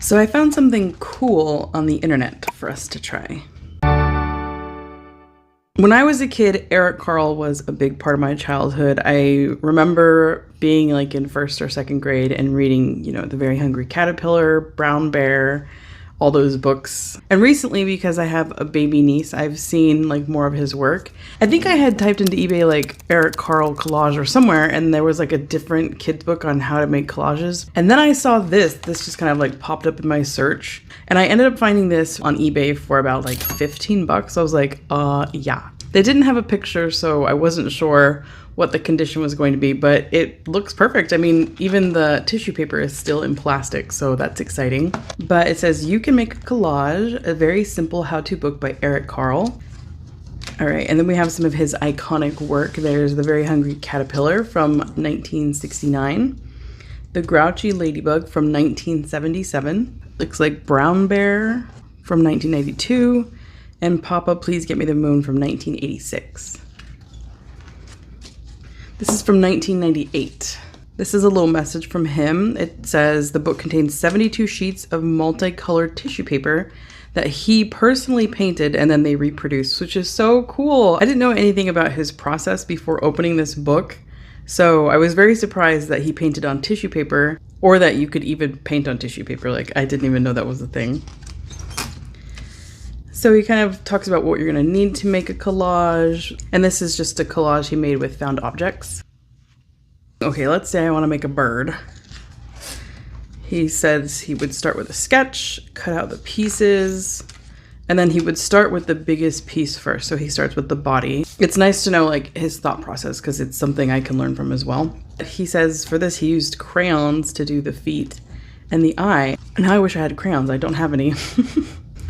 So I found something cool on the internet for us to try. When I was a kid, Eric Carle was a big part of my childhood. I remember being like in first or second grade and reading, The Very Hungry Caterpillar, Brown Bear, all those books. And recently, because I have a baby niece, I've seen like more of his work. I think I had typed into eBay like Eric Carle collage or somewhere, and there was like a different kid's book on how to make collages. And then I saw this just kind of like popped up in my search. And I ended up finding this on eBay for about like 15 bucks. I was like, yeah. They didn't have a picture, so I wasn't sure what the condition was going to be, but it looks perfect. I mean, even the tissue paper is still in plastic, so that's exciting. But it says, you can make a collage, a very simple how-to book by Eric Carle. All right, and then we have some of his iconic work. There's The Very Hungry Caterpillar from 1969. The Grouchy Ladybug from 1977. Looks like Brown Bear from 1992. And Papa, Please Get Me the Moon from 1986. This is from 1998. This is a little message from him. It says the book contains 72 sheets of multicolored tissue paper that he personally painted and then they reproduced, which is so cool. I didn't know anything about his process before opening this book, so I was very surprised that he painted on tissue paper, or that you could even paint on tissue paper. Like, I didn't even know that was a thing. So he kind of talks about what you're going to need to make a collage. And this is just a collage he made with found objects. Okay, let's say I want to make a bird. He says he would start with a sketch, cut out the pieces, and then he would start with the biggest piece first. So he starts with the body. It's nice to know like his thought process because it's something I can learn from as well. He says for this he used crayons to do the feet and the eye. And now I wish I had crayons. I don't have any.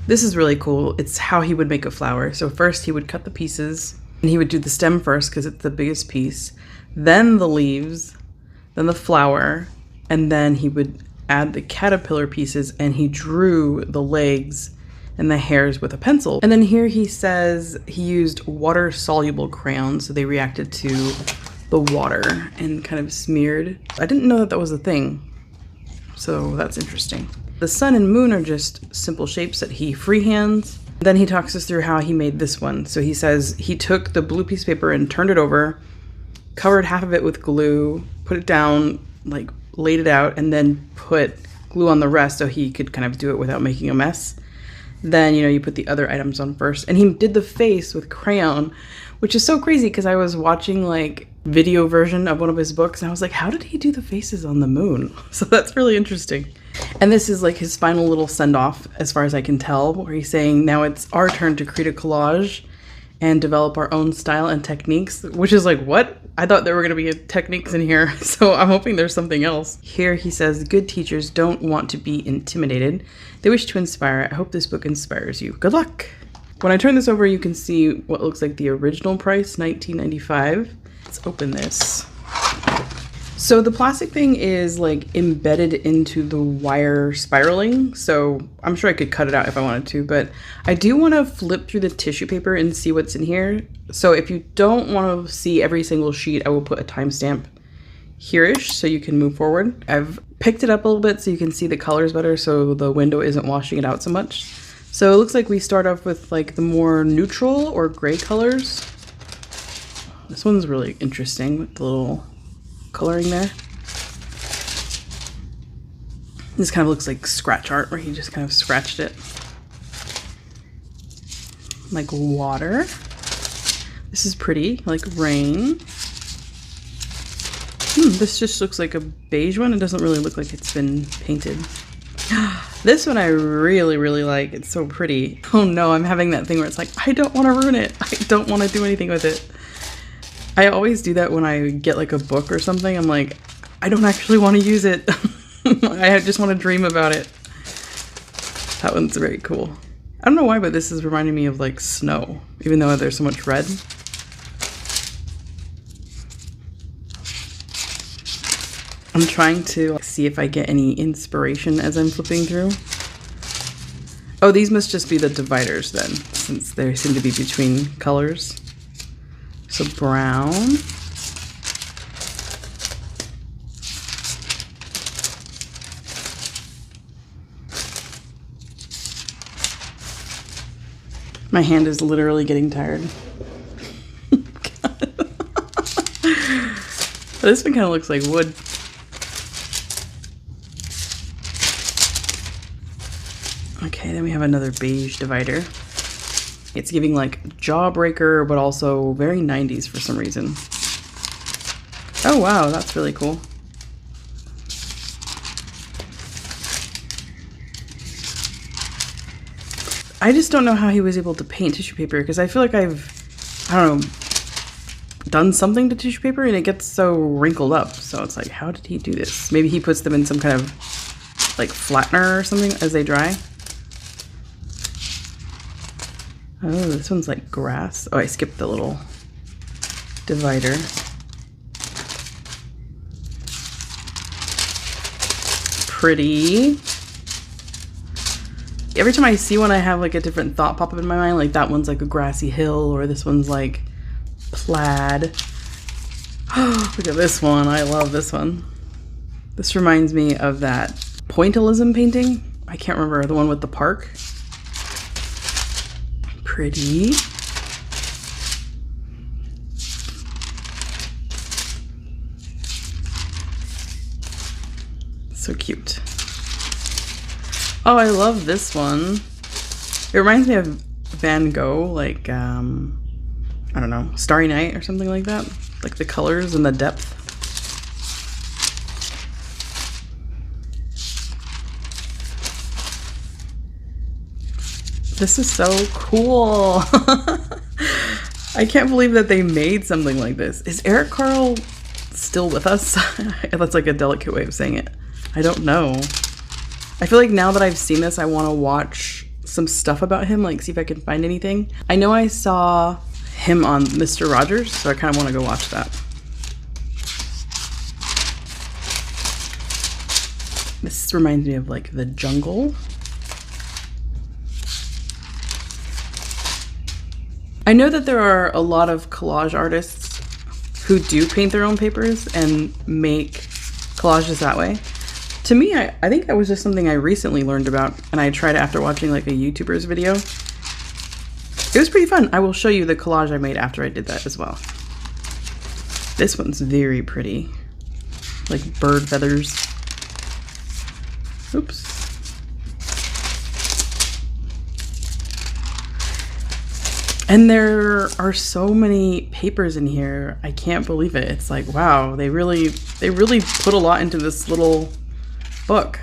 This is really cool. It's how he would make a flower. So first he would cut the pieces and he would do the stem first because it's the biggest piece, then the leaves, then the flower, and then he would add the caterpillar pieces and he drew the legs and the hairs with a pencil. And then here he says he used water-soluble crayons, so they reacted to the water and kind of smeared. I didn't know that that was a thing, so that's interesting. The sun and moon are just simple shapes that he freehands. Then he talks us through how he made this one. So he says he took the blue piece of paper and turned it over, covered half of it with glue, put it down, like laid it out, and then put glue on the rest so he could kind of do it without making a mess. Then, you put the other items on first. And he did the face with crayon, which is so crazy because I was watching like video version of one of his books and I was like, how did he do the faces on the moon? So that's really interesting. And this is like his final little send-off, as far as I can tell, where he's saying, now it's our turn to create a collage and develop our own style and techniques, which is like, what? I thought there were going to be techniques in here, so I'm hoping there's something else. Here he says, good teachers don't want to be intimidated. They wish to inspire. I hope this book inspires you. Good luck. When I turn this over, you can see what looks like the original price, $19.95. Let's open this. So the plastic thing is like embedded into the wire spiraling. So I'm sure I could cut it out if I wanted to, but I do want to flip through the tissue paper and see what's in here. So if you don't want to see every single sheet, I will put a timestamp here-ish so you can move forward. I've picked it up a little bit so you can see the colors better so the window isn't washing it out so much. So it looks like we start off with like the more neutral or gray colors. This one's really interesting with the little coloring there. This kind of looks like scratch art where he just kind of scratched it. Like water. This is pretty, like rain. This just looks like a beige one. It doesn't really look like it's been painted. This one I really, really like. It's so pretty. Oh no, I'm having that thing where it's like, I don't want to ruin it. I don't want to do anything with it. I always do that when I get like a book or something. I'm like, I don't actually want to use it. I just want to dream about it. That one's very cool. I don't know why, but this is reminding me of like snow, even though there's so much red. I'm trying to see if I get any inspiration as I'm flipping through. Oh, these must just be the dividers then, since they seem to be between colors. So brown. My hand is literally getting tired. This one kind of looks like wood. Okay, then we have another beige divider. It's giving like Jawbreaker, but also very 90s for some reason. Oh wow, that's really cool. I just don't know how he was able to paint tissue paper, because I feel like I don't know, done something to tissue paper and it gets so wrinkled up. So it's like, how did he do this? Maybe he puts them in some kind of like flattener or something as they dry. Oh, this one's like grass. Oh, I skipped the little divider. Pretty. Every time I see one, I have like a different thought pop up in my mind. Like that one's like a grassy hill, or this one's like plaid. Oh, look at this one. I love this one. This reminds me of that pointillism painting. I can't remember, the one with the park. Pretty. So cute. Oh, I love this one. It reminds me of Van Gogh, like, I don't know, Starry Night or something like that. Like the colors and the depth. This is so cool. I can't believe that they made something like this. Is Eric Carle still with us? That's like a delicate way of saying it. I don't know. I feel like now that I've seen this, I want to watch some stuff about him, like see if I can find anything. I know I saw him on Mr. Rogers, so I kind of want to go watch that. This reminds me of like the jungle. I know that there are a lot of collage artists who do paint their own papers and make collages that way. To me, I think that was just something I recently learned about, and I tried it after watching like a YouTuber's video. It was pretty fun. I will show you the collage I made after I did that as well. This one's very pretty. Like bird feathers. Oops. And there are so many papers in here. I can't believe it. It's like, wow, they really put a lot into this little book.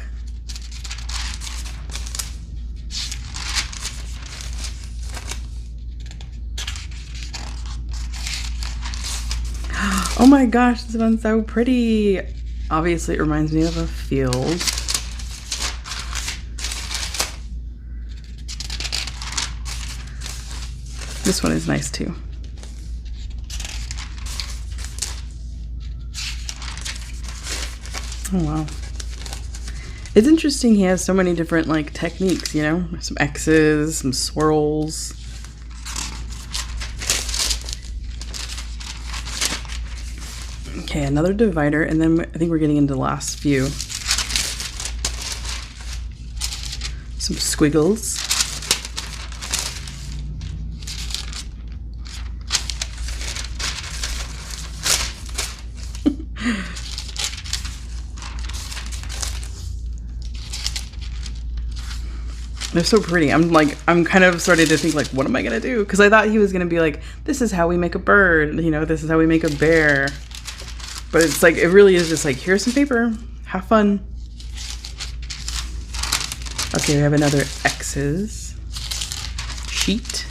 Oh my gosh, this one's so pretty. Obviously, it reminds me of a field. This one is nice too. Oh wow. It's interesting he has so many different like techniques, you know? Some X's, some swirls. Okay, another divider, and then I think we're getting into the last few. Some squiggles. They're so pretty. I'm kind of starting to think like, what am I gonna do? Because I thought he was gonna be like, this is how we make a bird, you know, this is how we make a bear. But it's like, it really is just like, here's some paper, have fun. Okay, we have another X's sheet.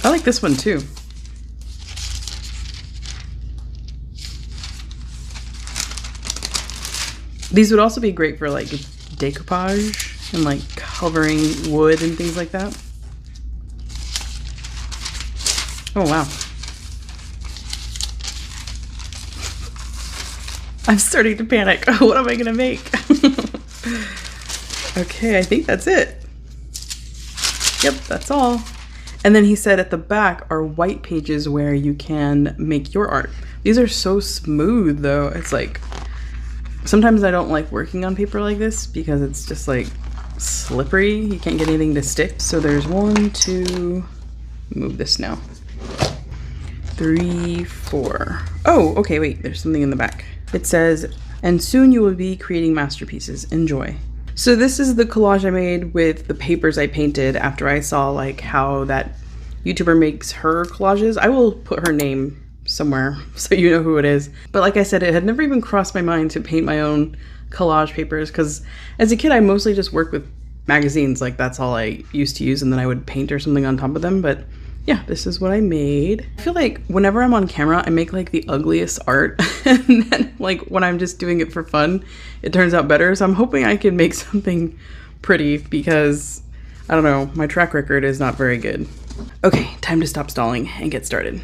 I like this one too. These would also be great for like decoupage and like covering wood and things like that. Oh wow. I'm starting to panic. What am I gonna make? Okay, I think that's it. Yep, that's all. And then he said at the back are white pages where you can make your art. These are so smooth though. It's like, sometimes I don't like working on paper like this because it's just like, slippery. You can't get anything to stick. So there's 1, 2, move this now. 3, 4. Oh, okay, wait, there's something in the back. It says, and soon you will be creating masterpieces. Enjoy. So this is the collage I made with the papers I painted after I saw like how that YouTuber makes her collages. I will put her name somewhere so you know who it is. But like I said, it had never even crossed my mind to paint my own collage papers because as a kid I mostly just worked with magazines. Like that's all I used to use, and then I would paint or something on top of them. But yeah, this is what I made. I feel like whenever I'm on camera, I make like the ugliest art. And then like when I'm just doing it for fun, it turns out better. So I'm hoping I can make something pretty because I don't know, my track record is not very good. Okay, time to stop stalling and get started.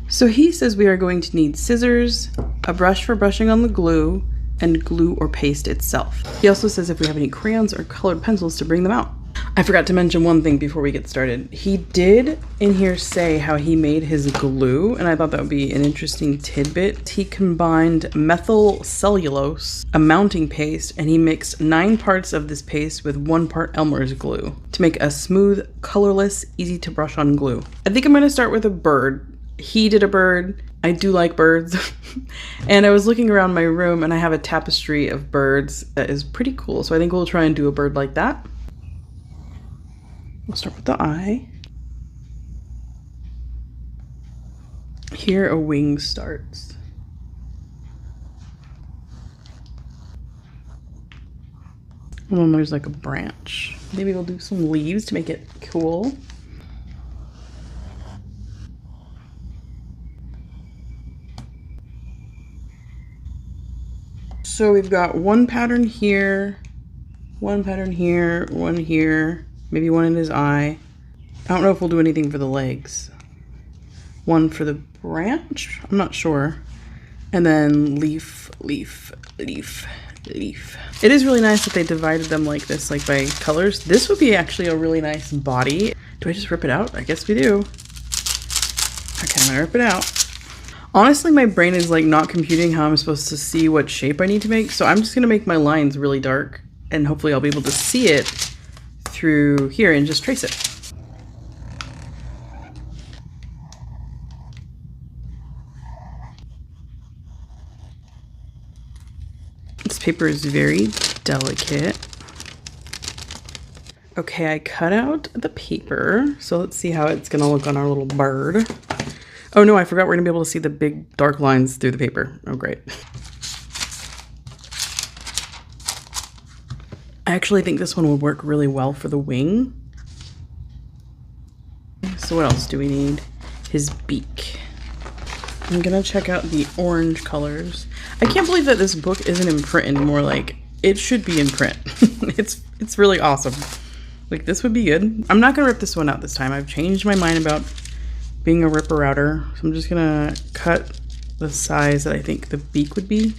So he says we are going to need scissors, a brush for brushing on the glue, and glue or paste itself. He also says if we have any crayons or colored pencils to bring them out. I forgot to mention one thing before we get started. He did in here say how he made his glue, and I thought that would be an interesting tidbit. He combined methyl cellulose, a mounting paste, and he mixed 9 parts of this paste with 1 part Elmer's glue to make a smooth, colorless, easy to brush on glue. I think I'm gonna start with a bird. He did a bird. I do like birds. And I was looking around my room and I have a tapestry of birds that is pretty cool. So I think we'll try and do a bird like that. We'll start with the eye. Here a wing starts. And then there's like a branch. Maybe we'll do some leaves to make it cool. So we've got 1 pattern here, 1 pattern here, 1 here, maybe 1 in his eye. I don't know if we'll do anything for the legs. 1 for the branch, I'm not sure. And then leaf, leaf, leaf, leaf. It is really nice that they divided them like this, like by colors. This would be actually a really nice body. Do I just rip it out? I guess we do. Okay, I'm gonna rip it out. Honestly, my brain is like not computing how I'm supposed to see what shape I need to make. So I'm just gonna make my lines really dark and hopefully I'll be able to see it through here and just trace it. This paper is very delicate. Okay, I cut out the paper. So let's see how it's gonna look on our little bird. Oh no, I forgot we're gonna be able to see the big dark lines through the paper. Oh great. I actually think this one would work really well for the wing. So what else do we need? His beak. I'm gonna check out the orange colors. I can't believe that this book isn't in print anymore. Like, it should be in print. It's really awesome. Like, this would be good. I'm not gonna rip this one out this time. I've changed my mind about being a ripper outer. So I'm just gonna cut the size that I think the beak would be.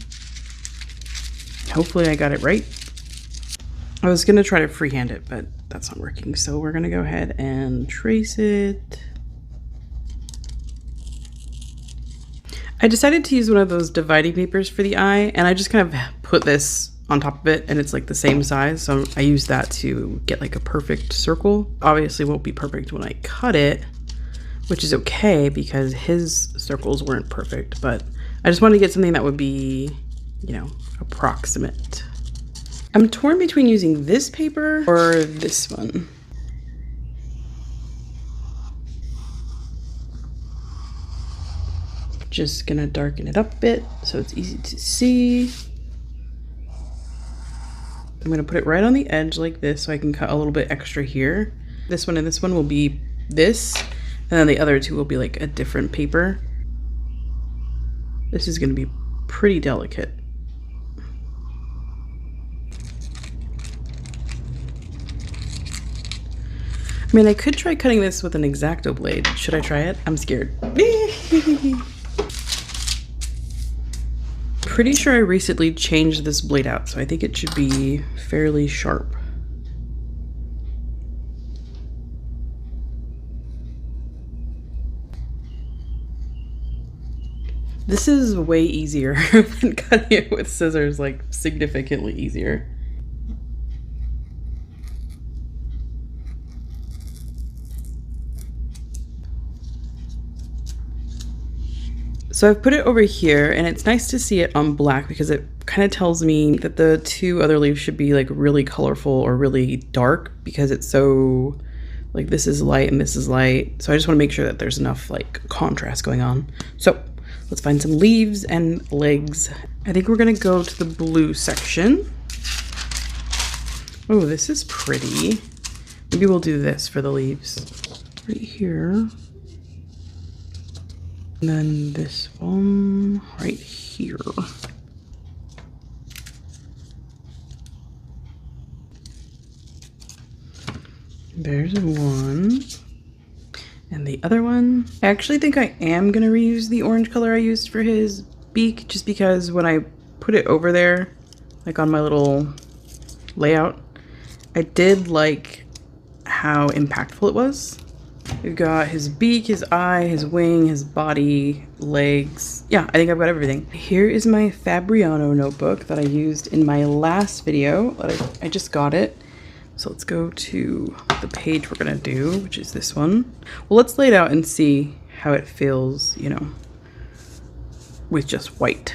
Hopefully I got it right. I was gonna try to freehand it, but that's not working. So we're gonna go ahead and trace it. I decided to use one of those dividing papers for the eye, and I just kind of put this on top of it and it's like the same size. So I use that to get like a perfect circle. Obviously won't be perfect when I cut it, which is okay because his circles weren't perfect, but I just wanted to get something that would be, you know, approximate. I'm torn between using this paper or this one. Just gonna darken it up a bit so it's easy to see. I'm gonna put it right on the edge like this so I can cut a little bit extra here. This one and this one will be this, and then the other two will be like a different paper. This is gonna be pretty delicate. I mean, I could try cutting this with an X-Acto blade. Should I try it? I'm scared. Pretty sure I recently changed this blade out, so I think it should be fairly sharp. This is way easier than cutting it with scissors, like significantly easier. So I've put it over here, and it's nice to see it on black because it kind of tells me that the two other leaves should be like really colorful or really dark, because it's so like this is light and this is light. So I just want to make sure that there's enough like contrast going on. So let's find some leaves and legs. I think we're gonna go to the blue section. Oh, this is pretty. Maybe we'll do this for the leaves. Right here. And then this one right here. There's one. And the other one. I actually think I am going to reuse the orange color I used for his beak, just because when I put it over there, like on my little layout, I did like how impactful it was. We've got his beak, his eye, his wing, his body, legs. Yeah, I think I've got everything. Here is my Fabriano notebook that I used in my last video. I just got it. So let's go to the page we're gonna do, which is this one. Well, let's lay it out and see how it feels, you know, with just white.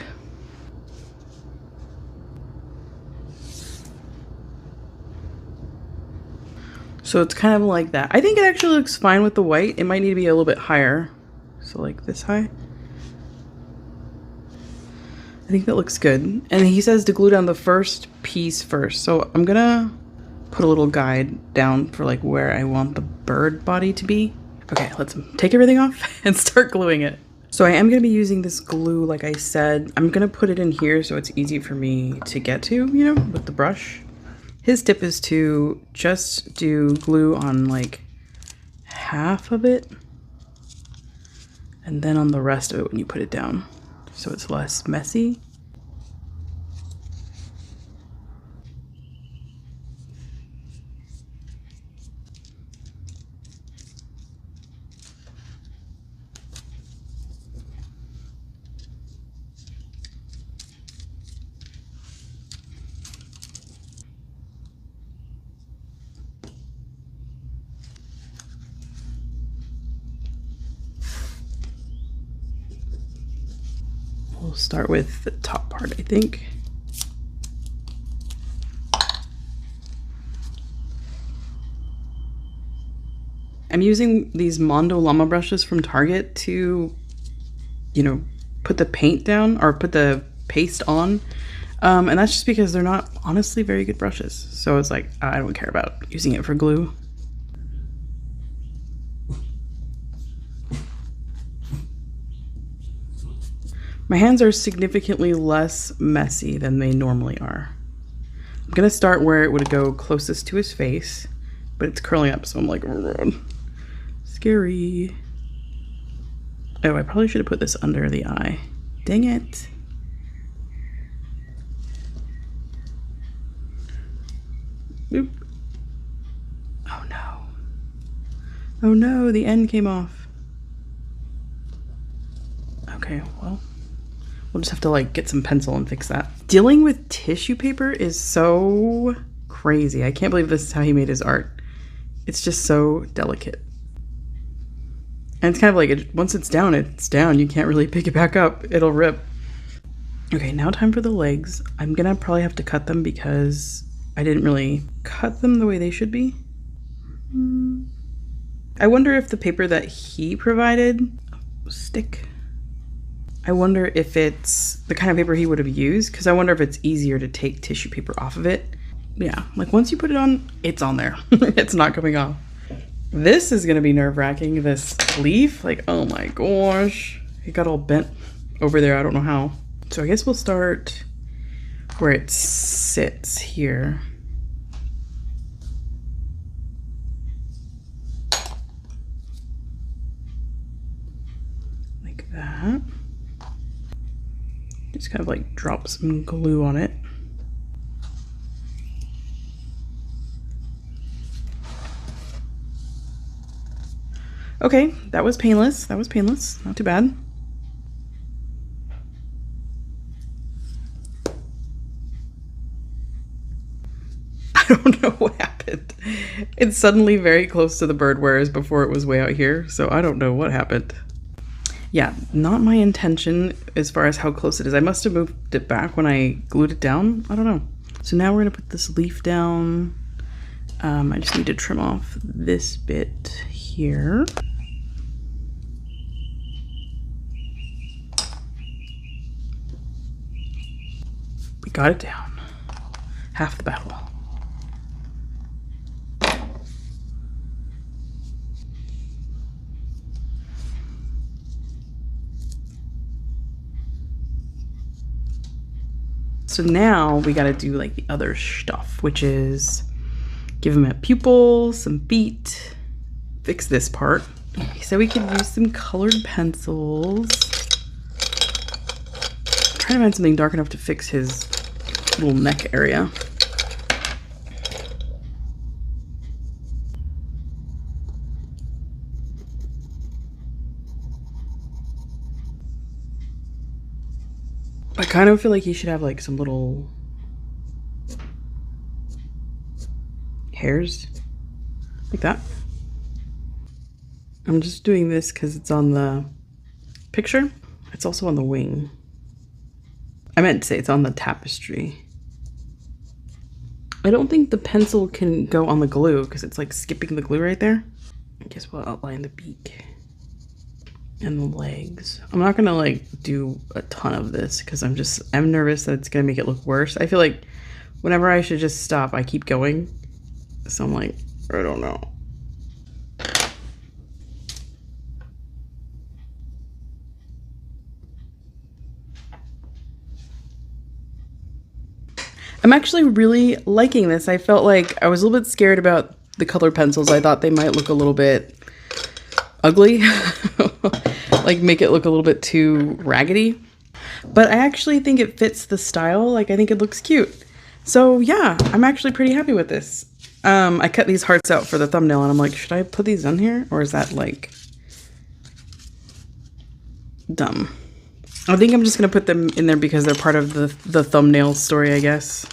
So it's kind of like that. I think it actually looks fine with the white. It might need to be a little bit higher. So like this high. I think that looks good. And he says to glue down the first piece first. So I'm gonna put a little guide down for like where I want the bird body to be. Okay, let's take everything off and start gluing it. So I am gonna be using this glue, like I said. I'm gonna put it in here so it's easy for me to get to, you know, with the brush. His tip is to just do glue on like half of it and then on the rest of it when you put it down, so it's less messy. We'll start with the top part, I think. I'm using these Mondo Llama brushes from Target to, you know, put the paint down or put the paste on. And that's just because they're not honestly very good brushes. So it's like, I don't care about using it for glue. My hands are significantly less messy than they normally are. I'm gonna start where it would go closest to his face, but it's curling up, so I'm like, scary. Oh, I probably should have put this under the eye. Dang it. Oop. Oh no. Oh no, the end came off. Okay, well. We'll just have to like get some pencil and fix that. Dealing with tissue paper is so crazy. I can't believe this is how he made his art. It's just so delicate. And it's kind of like, once it's down, it's down. You can't really pick it back up. It'll rip. Okay, now time for the legs. I'm gonna probably have to cut them because I didn't really cut them the way they should be. I wonder if the paper that he provided, stick. I wonder if it's the kind of paper he would have used, because I wonder if it's easier to take tissue paper off of it. Yeah, like once you put it on, it's on there. It's not coming off. This is gonna be nerve-wracking, this leaf. Like, oh my gosh. It got all bent over there, I don't know how. So I guess we'll start where it sits here. Like that. Just kind of like drop some glue on it. Okay, that was painless. That was painless. Not too bad. I don't know what happened. It's suddenly very close to the bird, whereas before it was way out here. So I don't know what happened. Yeah, not my intention as far as how close it is. I must have moved it back when I glued it down. I don't know. So now we're gonna put this leaf down. I just need to trim off this bit here. We got it down. Half the battle. So now we gotta do like the other stuff, which is give him a pupil, some feet, fix this part. So we could use some colored pencils. I'm trying to find something dark enough to fix his little neck area. I kind of feel like he should have like some little hairs like that. I'm just doing this because it's on the picture. It's also on the wing. I meant to say it's on the tapestry. I don't think the pencil can go on the glue because it's like skipping the glue right there. I guess we'll outline the beak and the legs. I'm not gonna like do a ton of this because I'm nervous that it's gonna make it look worse. I feel like whenever I should just stop, I keep going. So I'm like, I don't know. I'm actually really liking this. I felt like I was a little bit scared about the colored pencils. I thought they might look a little bit ugly, like make it look a little bit too raggedy. But I actually think it fits the style. Like I think it looks cute. So yeah, I'm actually pretty happy with this. I cut these hearts out for the thumbnail and I'm like, should I put these on here? Or is that like dumb? I think I'm just gonna put them in there because they're part of the thumbnail story, I guess.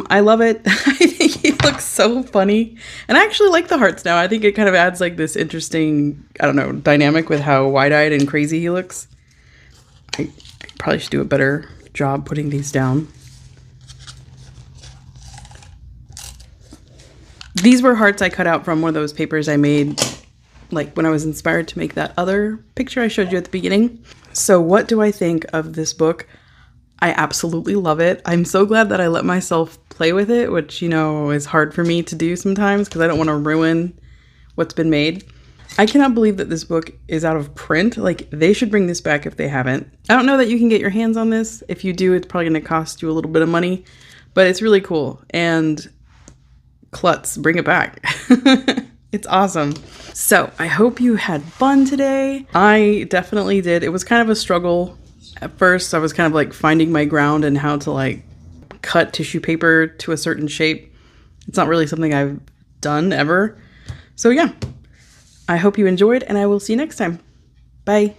I love it. I think he looks so funny. And I actually like the hearts now. I think it kind of adds like this interesting, I don't know, dynamic with how wide-eyed and crazy he looks. I probably should do a better job putting these down. These were hearts I cut out from one of those papers I made like when I was inspired to make that other picture I showed you at the beginning. So what do I think of this book? I absolutely love it. I'm so glad that I let myself play with it, which, you know, is hard for me to do sometimes because I don't want to ruin what's been made. I cannot believe that this book is out of print. Like, they should bring this back if they haven't. I don't know that you can get your hands on this. If you do, it's probably going to cost you a little bit of money, but it's really cool. And klutz, bring it back. It's awesome. So I hope you had fun today. I definitely did. It was kind of a struggle. At first, I was kind of like finding my ground and how to like cut tissue paper to a certain shape. It's not really something I've done ever. So yeah, I hope you enjoyed and I will see you next time. Bye.